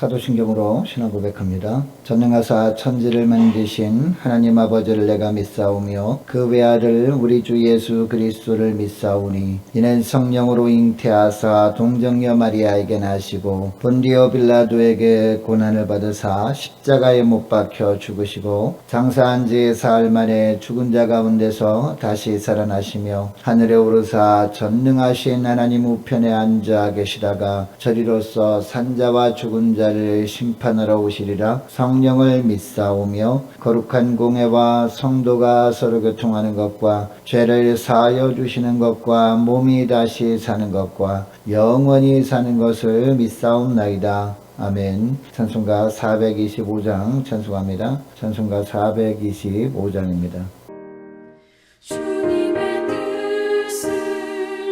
사도신경으로 신앙 고백합니다. 전능하사 천지를 만드신 하나님 아버지를 내가 믿사오며 그 외아들 우리 주 예수 그리스도를 믿사오니 이는 성령으로 잉태하사 동정녀 마리아에게 나시고 본디오 빌라도에게 고난을 받으사 십자가에 못 박혀 죽으시고 장사한 지 사흘 만에 죽은 자 가운데서 다시 살아나시며 하늘에 오르사 전능하신 하나님 우편에 앉아 계시다가 저리로서 산자와 죽은 자를 심판하러 오시리라. 성령을 믿사오며 거룩한 공회와 성도가 서로 교통하는 것과 죄를 사하여 주시는 것과 몸이 다시 사는 것과 영원히 사는 것을 믿사옵나이다. 아멘. 찬송가 425장 찬송합니다. 찬송가 425장입니다. 주님의 뜻을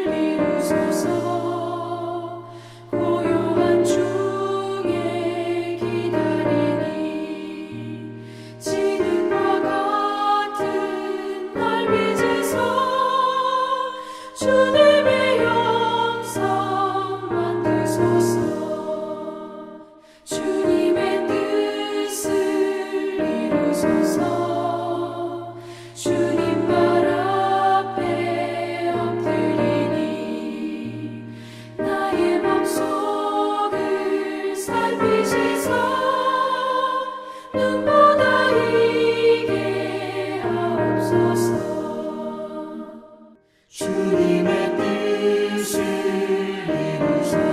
이루소서. 고요한 중에 기다리니 지능과 같은 날 빚으소. 주님의 영성 만드소서. 주님의 뜻을 이루소서. 주님 발 앞에 엎드리니 나의 맘속을 살피시소. 눈보다 이게 하옵소서. 주님의 뜻을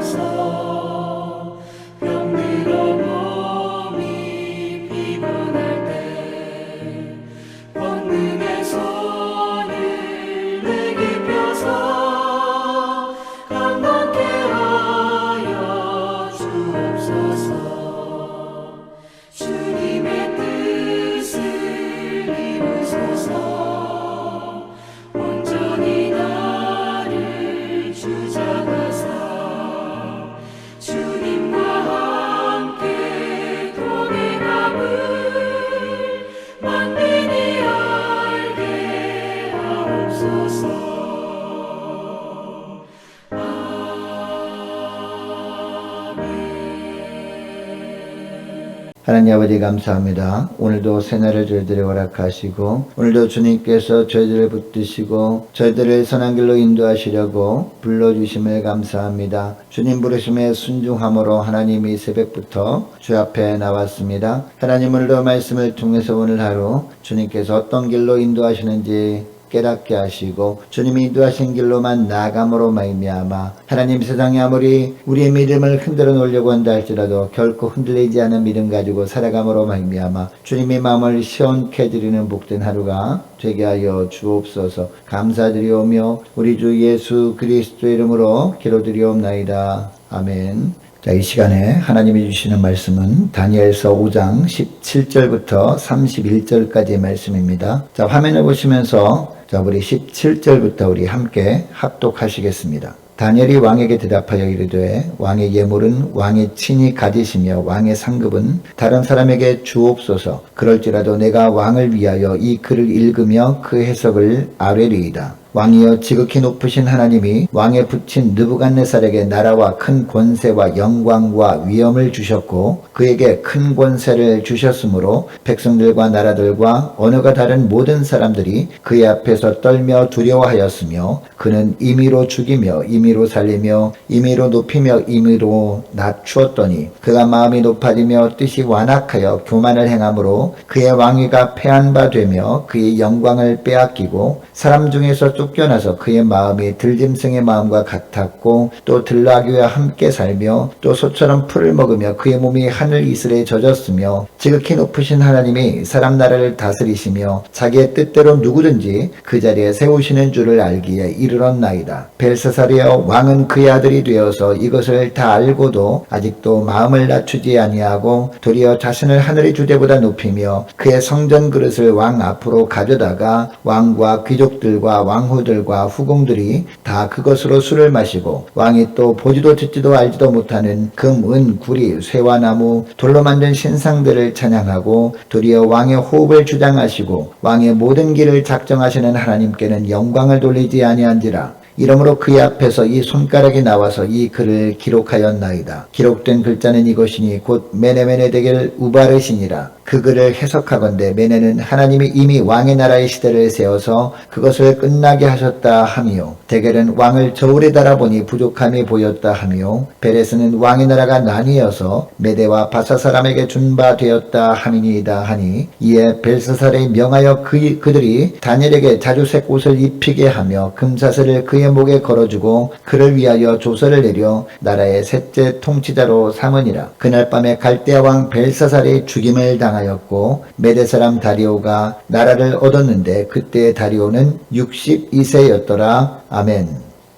이루소서. 병들어 몸이 피곤할 때 권능의 손을 내게 펴서 강건케 하여 주옵소서. 주님의 뜻을 이루소서. 온전히 나를 주장하사 주님과 함께 동행함을 만민이 알게 하옵소서. 하나님 아버지 감사합니다. 오늘도 새날을 저희들에게 허락하시고 오늘도 주님께서 저희들을 붙드시고 저희들을 선한 길로 인도하시려고 불러주심을 감사합니다. 주님 부르심에 순종함으로 하나님이 새벽부터 주 앞에 나왔습니다. 하나님 오늘도 말씀을 통해서 오늘 하루 주님께서 어떤 길로 인도하시는지 깨닫게 하시고 주님이 인도하신 길로만 나아감으로 말미암아 하나님 세상에 아무리 우리의 믿음을 흔들어 놓으려고 한다 할지라도 결코 흔들리지 않은 믿음 가지고 살아감으로 말미암아 주님의 마음을 시원케 해드리는 복된 하루가 되게 하여 주옵소서. 감사드리오며 우리 주 예수 그리스도 이름으로 기도드리옵나이다. 아멘. 자, 이 시간에 하나님이 주시는 말씀은 다니엘서 5장 17절부터 31절까지의 말씀입니다. 자, 화면을 보시면서 우리 17절부터 우리 함께 합독하시겠습니다. 다니엘이 왕에게 대답하여 이르되 왕의 예물은 왕이 친히 가지시며 왕의 상급은 다른 사람에게 주옵소서. 그럴지라도 내가 왕을 위하여 이 글을 읽으며 그 해석을 아뢰리이다. 왕이여 지극히 높으신 하나님이 왕에 붙인 느부갓네살에게 나라와 큰 권세와 영광과 위엄을 주셨고 그에게 큰 권세를 주셨으므로 백성들과 나라들과 언어가 다른 모든 사람들이 그의 앞에서 떨며 두려워하였으며 그는 임의로 죽이며 임의로 살리며 임의로 높이며 임의로 낮추었더니 그가 마음이 높아지며 뜻이 완악하여 교만을 행함으로 그의 왕위가 패한 바 되며 그의 영광을 빼앗기고 사람 중에서 쫓겨나서 그의 마음이 들짐승의 마음과 같았고 또 들나귀와 함께 살며 또 소처럼 풀을 먹으며 그의 몸이 하늘 이슬에 젖었으며 지극히 높으신 하나님이 사람 나라를 다스리시며 자기의 뜻대로 누구든지 그 자리에 세우시는 줄을 알기에 이르렀나이다. 벨사살이여 왕은 그의 아들이 되어서 이것을 다 알고도 아직도 마음을 낮추지 아니하고 도리어 자신을 하늘의 주제보다 높이며 그의 성전 그릇을 왕 앞으로 가져다가 왕과 귀족들과 왕후들과 후궁들이 다 그것으로 술을 마시고 왕이 또 보지도 듣지도 알지도 못하는 금, 은, 구리, 쇠와 나무, 돌로 만든 신상들을 찬양하고 도리어 왕의 호흡을 주장하시고 왕의 모든 길을 작정하시는 하나님께는 영광을 돌리지 아니한지라. 이러므로 그의 앞에서 이 손가락이 나와서 이 글을 기록하였나이다. 기록된 글자는 이것이니 곧 메네메네 데겔 우바르시니라. 그 글을 해석하건대 메네는 하나님이 이미 왕의 나라의 시대를 세워서 그것을 끝나게 하셨다 함이요. 데겔은 왕을 저울에 달아보니 부족함이 보였다 함이요. 베레스는 왕의 나라가 나뉘어서 메대와 바사 사람에게 준 바 되었다 함이니이다 하니 이에 벨사살이 명하여 그들이 다니엘에게 자주색 옷을 입히게 하며 금사슬을 그의 목에 걸어주고 그를 위하여 조서를 내려 나라의 셋째 통치자로 삼으니라. 그날 밤에 갈대아 왕 벨사살이 죽임을 당하였고 메대 사람 다리오가 나라를 얻었는데 그때 다리오는 62세였더라. 아멘.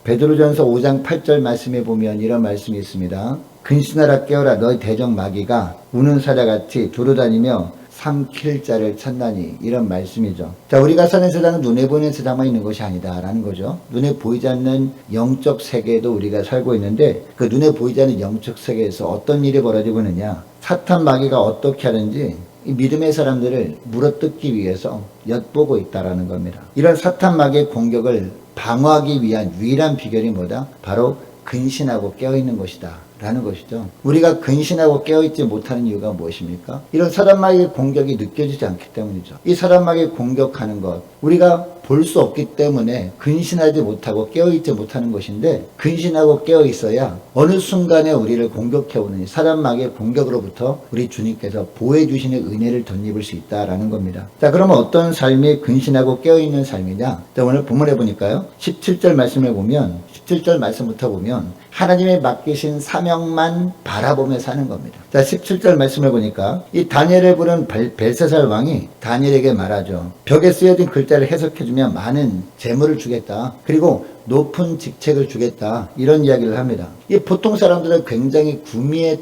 베드로전서 5장 8절 말씀에 보면 이런 말씀이 있습니다. 근신하라 깨어라 너희 대적 마귀가 우는 사자같이 두루다니며 삼킬 자를 찾나니, 이런 말씀이죠. 자, 우리가 사는 세상은 눈에 보이는 세상만 있는 것이 아니다라는 거죠. 눈에 보이지 않는 영적 세계에도 우리가 살고 있는데 그 눈에 보이지 않는 영적 세계에서 어떤 일이 벌어지고 있느냐, 사탄 마귀가 어떻게 하는지 이 믿음의 사람들을 물어뜯기 위해서 엿보고 있다라는 겁니다. 이런 사탄 마귀의 공격을 방어하기 위한 유일한 비결이 뭐다? 바로 근신하고 깨어있는 것이다 라는 것이죠. 우리가 근신하고 깨어있지 못하는 이유가 무엇입니까? 이런 사단 마귀의 공격이 느껴지지 않기 때문이죠. 이 사단 마귀의 공격하는 것, 우리가 볼 수 없기 때문에 근신하지 못하고 깨어있지 못하는 것인데, 근신하고 깨어있어야 어느 순간에 우리를 공격해오는 사단 마귀의 공격으로부터 우리 주님께서 보호해 주시는 은혜를 덧입을 수 있다라는 겁니다. 자, 그러면 어떤 삶이 근신하고 깨어있는 삶이냐? 자, 오늘 본문에 보니까요, 17절 말씀을 보면, 17절 말씀부터 보면 하나님의 맡기신 사명만 바라보며 사는 겁니다. 자, 17절 말씀을 보니까 이 다니엘을 부른 벨사살 왕이 다니엘에게 말하죠. 벽에 쓰여진 글자를 해석해주면 많은 재물을 주겠다. 그리고 높은 직책을 주겠다. 이런 이야기를 합니다. 이 보통 사람들은 굉장히 구미에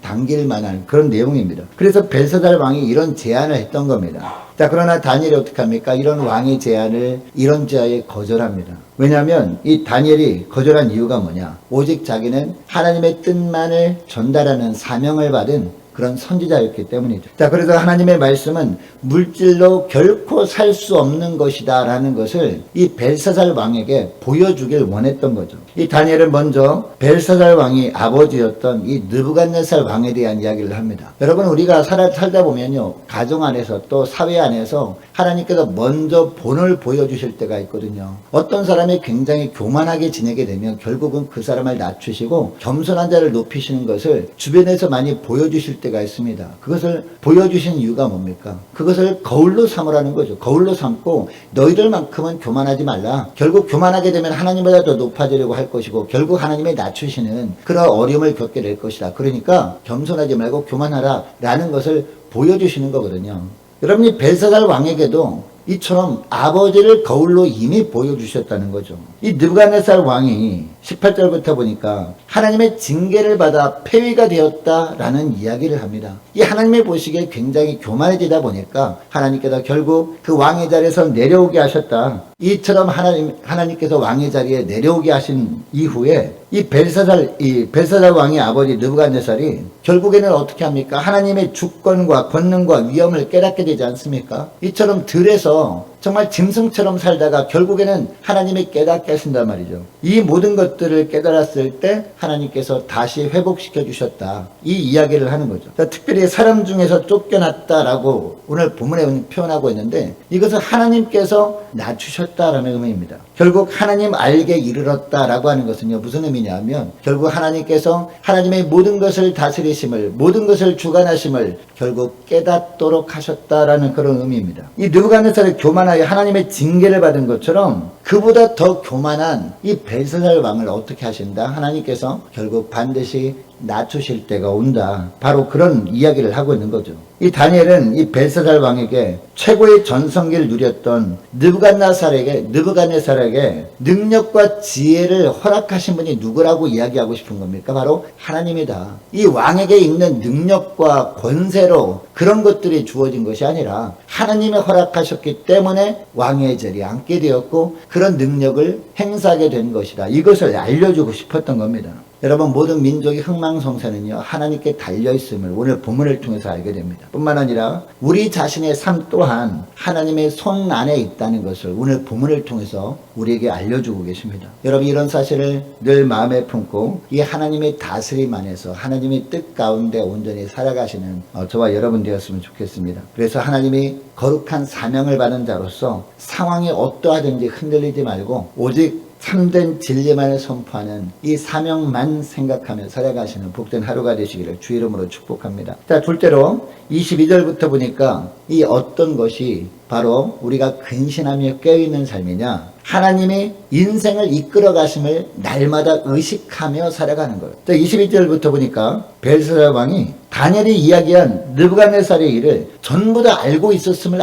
당길 만한 그런 내용입니다. 그래서 벨사살 왕이 이런 제안을 했던 겁니다. 자, 그러나 다니엘이 어떻게 합니까? 이런 왕의 제안을, 이런 제안에 거절합니다. 왜냐하면 이 다니엘이 거절한 이유가 뭐냐? 오직 자기는 하나님의 뜻만을 전달하는 사명을 받은 그런 선지자였기 때문이죠. 자, 그래서 하나님의 말씀은 물질로 결코 살 수 없는 것이다 라는 것을 이 벨사살 왕에게 보여주길 원했던 거죠. 이 다니엘은 먼저 벨사살 왕이 아버지였던 이 느부갓네살 왕에 대한 이야기를 합니다. 여러분, 우리가 살다 보면요, 가정 안에서 또 사회 안에서 하나님께서 먼저 본을 보여주실 때가 있거든요. 어떤 사람이 굉장히 교만하게 지내게 되면 결국은 그 사람을 낮추시고 겸손한 자를 높이시는 것을 주변에서 많이 보여주실 때가 있습니다. 그것을 보여주신 이유가 뭡니까? 그것을 거울로 삼으라는 거죠. 거울로 삼고 너희들만큼은 교만하지 말라. 결국 교만하게 되면 하나님보다 더 높아지려고 할 것이고 결국 하나님의 낮추시는 그런 어려움을 겪게 될 것이다. 그러니까 겸손하지 말고 교만하라 라는 것을 보여주시는 거거든요. 여러분이 벨사살 왕에게도 이처럼 아버지를 거울로 이미 보여주셨다는 거죠. 이 느부갓네살 왕이 18절부터 보니까 하나님의 징계를 받아 폐위가 되었다라는 이야기를 합니다. 이 하나님의 보시기에 굉장히 교만해지다 보니까 하나님께서 결국 그 왕의 자리에서 내려오게 하셨다. 이처럼 하나님께서 왕의 자리에 내려오게 하신 이후에 이 벨사살 왕의 아버지 느부갓네살이 결국에는 어떻게 합니까? 하나님의 주권과 권능과 위엄을 깨닫게 되지 않습니까? 이처럼 들에서 정말 짐승처럼 살다가 결국에는 하나님이 깨닫게 하신단 말이죠. 이 모든 것들을 깨달았을 때 하나님께서 다시 회복시켜 주셨다. 이 이야기를 하는 거죠. 특별히 사람 중에서 쫓겨났다라고 오늘 본문에 표현하고 있는데 이것은 하나님께서 낮추셨다라는 의미입니다. 결국 하나님 알게 이르렀다라고 하는 것은요, 무슨 의미냐면 결국 하나님께서 하나님의 모든 것을 다스리심을, 모든 것을 주관하심을 결국 깨닫도록 하셨다라는 그런 의미입니다. 이 느부갓네살이 교만하여 하나님의 징계를 받은 것처럼 그보다 더 교만한 이 벨사살 왕을 어떻게 하신다? 하나님께서 결국 반드시 낮추실 때가 온다. 바로 그런 이야기를 하고 있는 거죠. 이 다니엘은 이 벨사살 왕에게 최고의 전성기를 누렸던 느부갓네살에게 능력과 지혜를 허락하신 분이 누구라고 이야기하고 싶은 겁니까? 바로 하나님이다. 이 왕에게 있는 능력과 권세로 그런 것들이 주어진 것이 아니라 하나님이 허락하셨기 때문에 왕의 자리에 앉게 되었고 그런 능력을 행사하게 된 것이다. 이것을 알려주고 싶었던 겁니다. 여러분, 모든 민족의 흥망성쇠는요, 하나님께 달려있음을 오늘 본문을 통해서 알게 됩니다. 뿐만 아니라 우리 자신의 삶 또한 하나님의 손 안에 있다는 것을 오늘 본문을 통해서 우리에게 알려주고 계십니다. 여러분, 이런 사실을 늘 마음에 품고 이 하나님의 다스림 안에서 하나님의 뜻 가운데 온전히 살아가시는 저와 여러분 되었으면 좋겠습니다. 그래서 하나님이 거룩한 사명을 받은 자로서 상황이 어떠하든지 흔들리지 말고 오직 참된 진리만을 선포하는 이 사명만 생각하며 살아가시는 복된 하루가 되시기를 주 이름으로 축복합니다. 자, 둘째로 22절부터 보니까 이 어떤 것이 바로 우리가 근신하며 깨어있는 삶이냐, 하나님이 인생을 이끌어 가심을 날마다 의식하며 살아가는 거예요. 자, 22절부터 보니까 벨사살 왕이 다니엘이 이야기한 느부갓네살의 일을 전부 다 알고 있었음을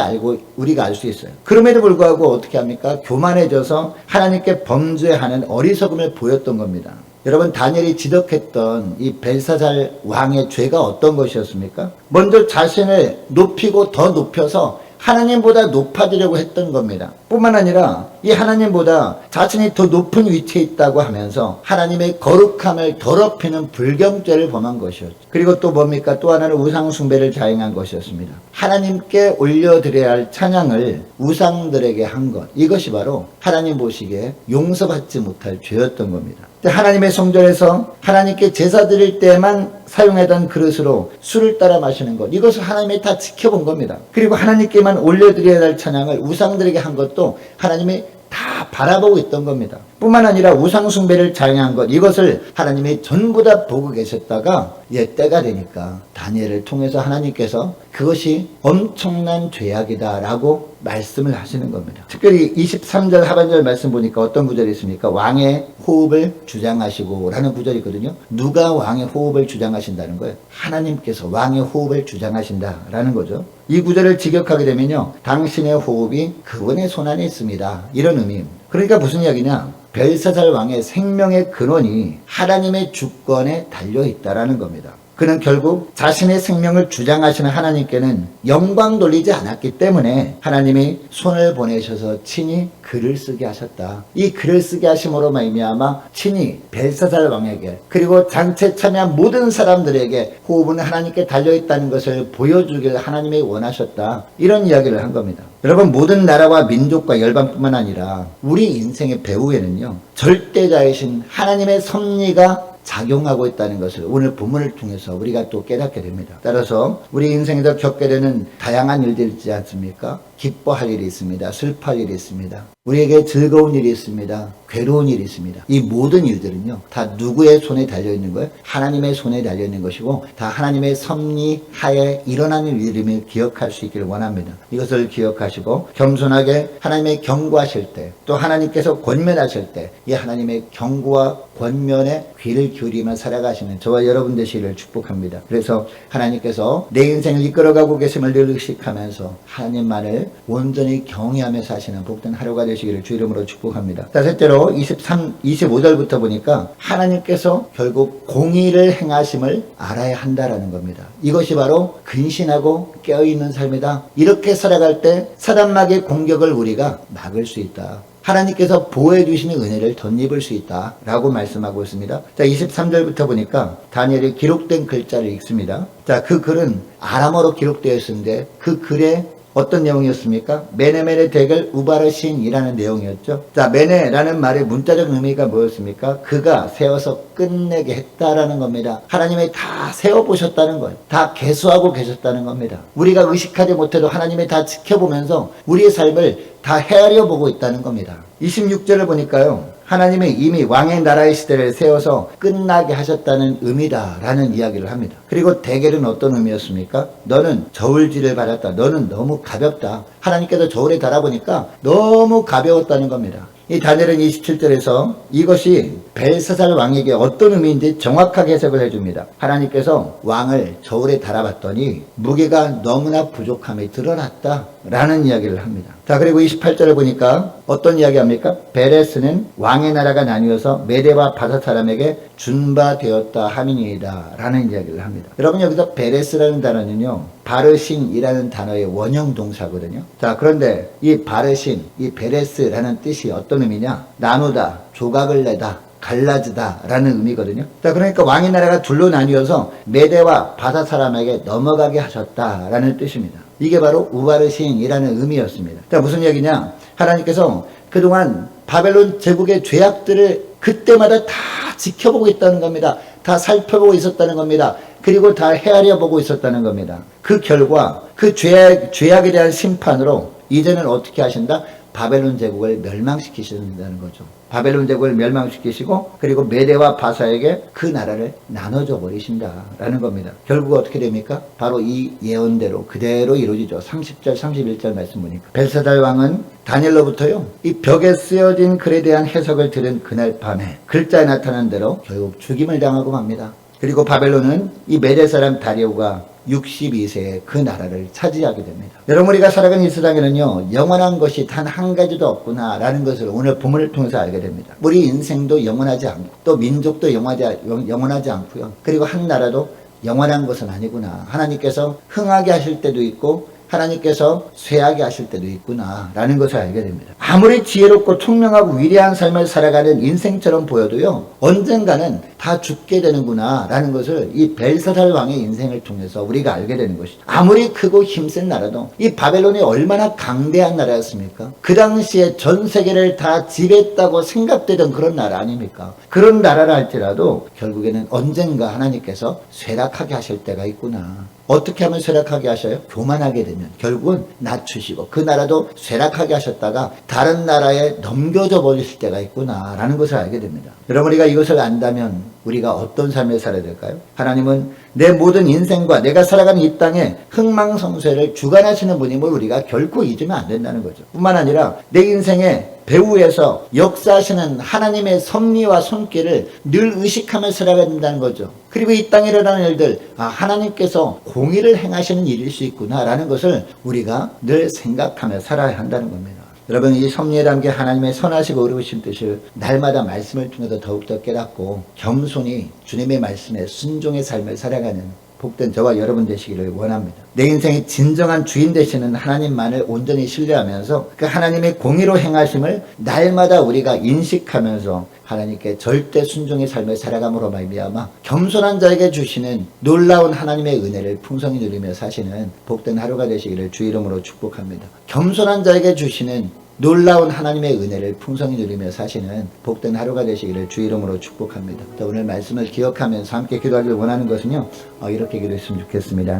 우리가 알 수 있어요. 그럼에도 불구하고 어떻게 합니까? 교만해져서 하나님께 범죄하는 어리석음을 보였던 겁니다. 여러분, 다니엘이 지적했던 이 벨사살 왕의 죄가 어떤 것이었습니까? 먼저 자신을 높이고 더 높여서 하나님보다 높아지려고 했던 겁니다. 뿐만 아니라 이 하나님보다 자신이 더 높은 위치에 있다고 하면서 하나님의 거룩함을 더럽히는 불경죄를 범한 것이었죠. 그리고 또 뭡니까? 또 하나는 우상 숭배를 자행한 것이었습니다. 하나님께 올려드려야 할 찬양을 우상들에게 한 것, 이것이 바로 하나님 보시기에 용서받지 못할 죄였던 겁니다. 하나님의 성전에서 하나님께 제사 드릴 때만 사용하던 그릇으로 술을 따라 마시는 것, 이것을 하나님이 다 지켜본 겁니다. 그리고 하나님께만 올려드려야 할 찬양을 우상들에게 한 것도 하나님이 다 바라보고 있던 겁니다. 뿐만 아니라 우상숭배를 자행한 것, 이것을 하나님이 전부 다 보고 계셨다가 때가 되니까 다니엘을 통해서 하나님께서 그것이 엄청난 죄악이다 라고 말씀을 하시는 겁니다. 특별히 23절 하반절 말씀 보니까 어떤 구절이 있습니까? 왕의 호흡을 주장하시고 라는 구절이 있거든요. 누가 왕의 호흡을 주장하신다는 거예요? 하나님께서 왕의 호흡을 주장하신다 라는 거죠. 이 구절을 직역하게 되면요, 당신의 호흡이 그분의 손 안에 있습니다, 이런 의미입니다. 그러니까 무슨 이야기냐? 벨사살 왕의 생명의 근원이 하나님의 주권에 달려있다라는 겁니다. 그는 결국 자신의 생명을 주장하시는 하나님께는 영광 돌리지 않았기 때문에 하나님이 손을 보내셔서 친히 글을 쓰게 하셨다. 이 글을 쓰게 하심으로 말미암아 친히 벨사살 왕에게, 그리고 장체 참여한 모든 사람들에게 호흡은 하나님께 달려있다는 것을 보여주길 하나님이 원하셨다. 이런 이야기를 한 겁니다. 여러분, 모든 나라와 민족과 열방뿐만 아니라 우리 인생의 배후에는요, 절대자이신 하나님의 섭리가 작용하고 있다는 것을 오늘 본문을 통해서 우리가 또 깨닫게 됩니다. 따라서 우리 인생에서 겪게 되는 다양한 일들이 있지 않습니까? 기뻐할 일이 있습니다. 슬퍼할 일이 있습니다. 우리에게 즐거운 일이 있습니다. 괴로운 일이 있습니다. 이 모든 일들은요, 다 누구의 손에 달려있는 거예요? 하나님의 손에 달려있는 것이고, 다 하나님의 섭리 하에 일어나는 일임을 기억할 수 있기를 원합니다. 이것을 기억하시고 겸손하게 하나님의 경고하실 때, 또 하나님께서 권면하실 때 이 하나님의 경고와 권면에 귀를 기울이며 살아가시는 저와 여러분 되시기를 축복합니다. 그래서 하나님께서 내 인생을 이끌어가고 계심을 늘 의식하면서 하나님만을 온전히 경외하며 사시는 복된 하루가 되시기를 주 이름으로 축복합니다. 셋째로 25절부터 보니까 하나님께서 결국 공의를 행하심을 알아야 한다라는 겁니다. 이것이 바로 근신하고 깨어있는 삶이다. 이렇게 살아갈 때 사단마귀의 공격을 우리가 막을 수 있다. 하나님께서 보호해 주시는 은혜를 덧입을 수 있다 라고 말씀하고 있습니다. 자, 23절부터 보니까 다니엘이 기록된 글자를 읽습니다. 자, 그 글은 아람어로 기록되어 있었는데 그 글에 어떤 내용이었습니까? 메네메네 데겔 우바르신이라는 내용이었죠. 자, 메네라는 말의 문자적 의미가 뭐였습니까? 그가 세워서 끝내게 했다라는 겁니다. 하나님이 다 세워보셨다는 거예요. 다 계수하고 계셨다는 겁니다. 우리가 의식하지 못해도 하나님이 다 지켜보면서 우리의 삶을 다 헤아려 보고 있다는 겁니다. 26절을 보니까요, 하나님이 이미 왕의 나라의 시대를 세워서 끝나게 하셨다는 의미다라는 이야기를 합니다. 그리고 데겔은 어떤 의미였습니까? 너는 저울질을 받았다. 너는 너무 가볍다. 하나님께서 저울에 달아보니까 너무 가벼웠다는 겁니다. 이 다니엘은 27절에서 이것이 벨사살 왕에게 어떤 의미인지 정확하게 해석을 해줍니다. 하나님께서 왕을 저울에 달아봤더니 무게가 너무나 부족함이 드러났다 라는 이야기를 합니다. 자, 그리고 28절을 보니까 어떤 이야기 합니까? 베레스는 왕의 나라가 나뉘어서 메대와 바사 사람에게 준바되었다 함이니이다 라는 이야기를 합니다. 여러분, 여기서 베레스라는 단어는요, 바르신이라는 단어의 원형 동사거든요. 자, 그런데 이 바르신, 이 베레스라는 뜻이 어떤 의미냐? 나누다, 조각을 내다, 갈라지다라는 의미거든요. 자, 그러니까 왕의 나라가 둘로 나뉘어서 메대와 바사 사람에게 넘어가게 하셨다라는 뜻입니다. 이게 바로 우바르신이라는 의미였습니다. 자, 무슨 얘기냐? 하나님께서 그동안 바벨론 제국의 죄악들을 그때마다 다 지켜보고 있다는 겁니다. 다 살펴보고 있었다는 겁니다. 그리고 다 헤아려 보고 있었다는 겁니다. 그 결과 그 죄악에 대한 심판으로 이제는 어떻게 하신다? 바벨론 제국을 멸망시키신다는 거죠. 바벨론 제국을 멸망시키시고 그리고 메대와 바사에게 그 나라를 나눠줘 버리신다라는 겁니다. 결국 어떻게 됩니까? 바로 이 예언대로 그대로 이루어지죠. 30절 31절 말씀 보니까 벨사달 왕은 다니엘로부터요 이 벽에 쓰여진 글에 대한 해석을 들은 그날 밤에 글자에 나타난 대로 결국 죽임을 당하고 맙니다. 그리고 바벨론은 이 메대 사람 다리오가 62세에 그 나라를 차지하게 됩니다. 여러분, 우리가 살아가는 이 세상에는요 영원한 것이 단 한 가지도 없구나라는 것을 오늘 본문을 통해서 알게 됩니다. 우리 인생도 영원하지 않고 또 민족도 영원하지 않고요. 그리고 한 나라도 영원한 것은 아니구나. 하나님께서 흥하게 하실 때도 있고 하나님께서 쇠하게 하실 때도 있구나 라는 것을 알게 됩니다. 아무리 지혜롭고 총명하고 위대한 삶을 살아가는 인생처럼 보여도요 언젠가는 다 죽게 되는구나 라는 것을 이 벨사살 왕의 인생을 통해서 우리가 알게 되는 것이죠. 아무리 크고 힘센 나라도 이 바벨론이 얼마나 강대한 나라였습니까? 그 당시에 전 세계를 다 지배했다고 생각되던 그런 나라 아닙니까? 그런 나라라 할지라도 결국에는 언젠가 하나님께서 쇠락하게 하실 때가 있구나. 어떻게 하면 쇠락하게 하셔요? 교만하게 되면 결국은 낮추시고 그 나라도 쇠락하게 하셨다가 다른 나라에 넘겨져 버리실 때가 있구나 라는 것을 알게 됩니다. 여러분, 우리가 이것을 안다면 우리가 어떤 삶을 살아야 될까요? 하나님은 내 모든 인생과 내가 살아가는 이 땅에 흥망성쇠를 주관하시는 분임을 우리가 결코 잊으면 안 된다는 거죠. 뿐만 아니라 내 인생에 배후에서 역사하시는 하나님의 섭리와 손길을 늘 의식하며 살아가야 된다는 거죠. 그리고 이 땅에 일어나는 일들, 하나님께서 공의를 행하시는 일일 수 있구나라는 것을 우리가 늘 생각하며 살아야 한다는 겁니다. 여러분, 이 섭리에 담긴 하나님의 선하시고 의로우신 뜻을 날마다 말씀을 통해서 더욱더 깨닫고 겸손히 주님의 말씀에 순종의 삶을 살아가는 복된 저와 여러분 되시기를 원합니다. 내 인생의 진정한 주인 되시는 하나님만을 온전히 신뢰하면서 그 하나님의 공의로 행하심을 날마다 우리가 인식하면서 하나님께 절대 순종의 삶을 살아감으로 말미암아 겸손한 자에게 주시는 놀라운 하나님의 은혜를 풍성히 누리며 사시는 복된 하루가 되시기를 주 이름으로 축복합니다. 겸손한 자에게 주시는 놀라운 하나님의 은혜를 풍성히 누리며 사시는 복된 하루가 되시기를 주 이름으로 축복합니다. 오늘 말씀을 기억하면서 함께 기도하길 원하는 것은요 이렇게 기도했으면 좋겠습니다.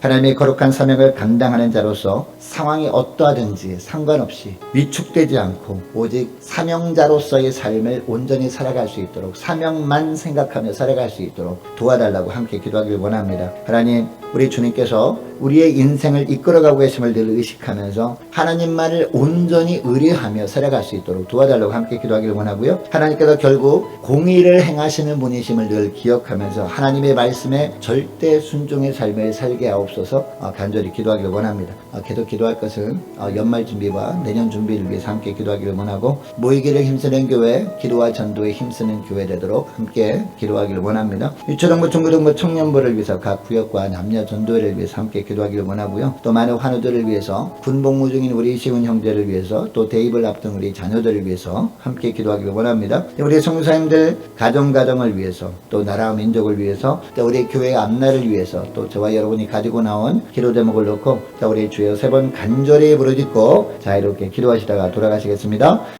하나님의 거룩한 사명을 감당하는 자로서 상황이 어떠하든지 상관없이 위축되지 않고 오직 사명자로서의 삶을 온전히 살아갈 수 있도록 사명만 생각하며 살아갈 수 있도록 도와달라고 함께 기도하길 원합니다. 하나님, 우리 주님께서 우리의 인생을 이끌어가고 계심을 늘 의식하면서 하나님만을 온전히 의뢰하며 살아갈 수 있도록 도와달라고 함께 기도하기를 원하고요. 하나님께서 결국 공의를 행하시는 분이심을 늘 기억하면서 하나님의 말씀에 절대 순종의 삶을 살게 하옵소서 간절히 기도하기를 원합니다. 계속 기도할 것은 연말 준비와 내년 준비를 위해서 함께 기도하기를 원하고 모이기를 힘쓰는 교회, 기도와 전도에 힘쓰는 교회 되도록 함께 기도하기를 원합니다. 유초등부, 중고등부, 청년부를 위해서 각 구역과 남녀 전도회를 위해서 함께 기도하기를 원하고요. 또 많은 환우들을 위해서 군복무 중인 우리 시운 형제를 위해서 또 대입을 앞둔 우리 자녀들을 위해서 함께 기도하기를 원합니다. 우리 성도사님들 가정을 위해서 또 나라와 민족을 위해서 또 우리 교회의 앞날을 위해서 또 저와 여러분이 가지고 나온 기도 제목을 놓고 우리 주여 세 번 간절히 부르짖고 자유롭게 기도하시다가 돌아가시겠습니다.